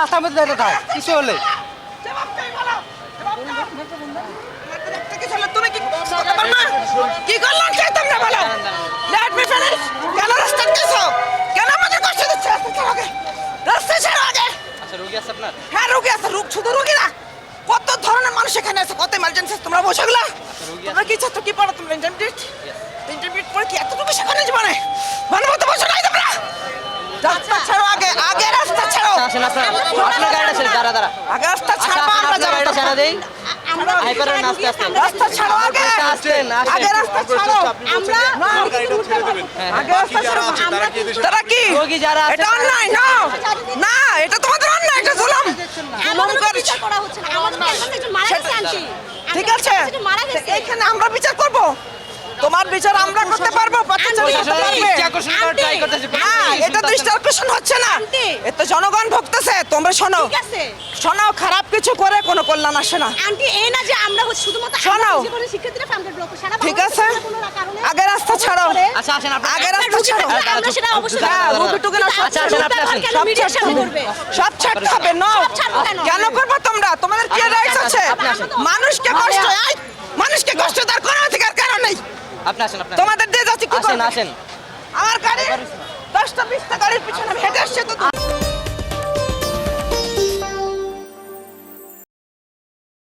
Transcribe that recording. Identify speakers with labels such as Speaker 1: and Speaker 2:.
Speaker 1: রাস্তার মধ্যে দাঁড়িয়ে থাকে কিছু হলে
Speaker 2: তুমি কি করতে পারবে? কি করলাম সে তোমরা বলো। Let me finish. কেন রাস্তা আটকেছো? কেন আমাকে কষ্ট দিচ্ছ? রাস্তা ছাড়ো আগে।
Speaker 1: আচ্ছা রোগী আছে আপনার
Speaker 2: হ্যাঁ রোগী আছে, শুধু রোগী না, কত ধরনের মানুষ এখানে আছে, কত ইমার্জেন্সি। তোমরা বসে গেলা। তোমরা কি চাচ্ছ? কি পড়ো তোমরা? ইন্টারমিডিয়েট পড়ে কি এতটুকু শেখানো জীবনে? ভালো মতো বসে নাই তোমরা। রাস্তা ছাড়ো আগে, আগে রাস্তা ছাড়ো।
Speaker 1: আসেন আপনার আপনার গাড়িটা ছেড়ে দাঁড়া দাঁড়া
Speaker 2: আগে রাস্তা ছাড়ো, আমরা
Speaker 1: আপনার
Speaker 2: যাবো।
Speaker 1: গাড়িটা ছাড়া দেই হাইপারের আস্তে আস্তে
Speaker 2: রাস্তা ছাড়ো আগে,
Speaker 1: আসেন
Speaker 2: আগে
Speaker 1: আসেন
Speaker 2: রাস্তা ছাড়ো।
Speaker 3: আমরা
Speaker 2: আগে রাস্তা ছাড়ো। তারা কি?
Speaker 1: রোগী যারা আছে
Speaker 2: এটা অন্যায় না, না এটা তোমাদের অন্যায়, এটা জুলুম।
Speaker 3: আমাদের বিচার করা হচ্ছে না। আমাদের এখানে একজন মারা গেছে আন্টি।
Speaker 2: ঠিক আছে,
Speaker 3: একজন মারা গেছে।
Speaker 2: এইখানে আমরা বিচার করব। তোমার বিচার আমরা করতে পারবো, বাচ্চা করতে পারবে।
Speaker 1: দৃষ্টি আকর্ষণ করার ট্রাই করতেছি
Speaker 2: না, এটা দৃষ্টি আকর্ষণ হচ্ছে না।
Speaker 3: আন্টি।
Speaker 2: এত জনগণ ভুগতেছে, তোমরা শোনো।
Speaker 3: ঠিক আছে
Speaker 2: শোনো, খারাপ কিছু করে কোনো কল্যাণ আসে না।
Speaker 3: আন্টি, এই না যে আমরা হচ্ছে শুধুমাত্র
Speaker 2: শোনো।
Speaker 3: আমরা জীবনের শিক্ষার্থীরা ফান্ডেড লোক সারা
Speaker 2: ঠিক
Speaker 3: বাংলাদেশে
Speaker 2: আছে,
Speaker 3: কোনো কারণে
Speaker 2: আগে রাস্তা ছাড়ো।
Speaker 1: আচ্ছা আসেন আপনার
Speaker 2: আগে রাস্তা
Speaker 3: রুগী
Speaker 2: ছাড়ো।
Speaker 3: থাকলে আমরা সেটা অবশ্যই
Speaker 2: হ্যাঁ, রুগী টুগী না, সব
Speaker 1: আচ্ছা, আসেন, আপনি আসেন।
Speaker 3: কেন
Speaker 2: সব
Speaker 3: মিডিয়ার
Speaker 2: ছাড়তে
Speaker 3: সামনে
Speaker 2: হবে।
Speaker 3: করবে?
Speaker 2: সব ছাড়তে হবে। নো,
Speaker 3: সব ছাড়বো কেন?
Speaker 2: কেন করবো তোমরা? তোমাদের কি
Speaker 1: আপনি
Speaker 2: রাইটস
Speaker 1: আসেন,
Speaker 2: আছে?
Speaker 1: আপনি আসেন।
Speaker 2: মানুষকে কষ্ট, এই, মানুষকে কষ্ট দেওয়ার কোনো অধিকার কারণ নেই।
Speaker 1: আপনি আসেন আপনি
Speaker 2: তোমাদের দিয়ে যাচ্ছি কি
Speaker 1: আসেন
Speaker 2: করবে?
Speaker 1: আসেন
Speaker 2: আমার গাড়ি 10টা 20টা গাড়ির পিছনে আমি হেঁটে আসছি তো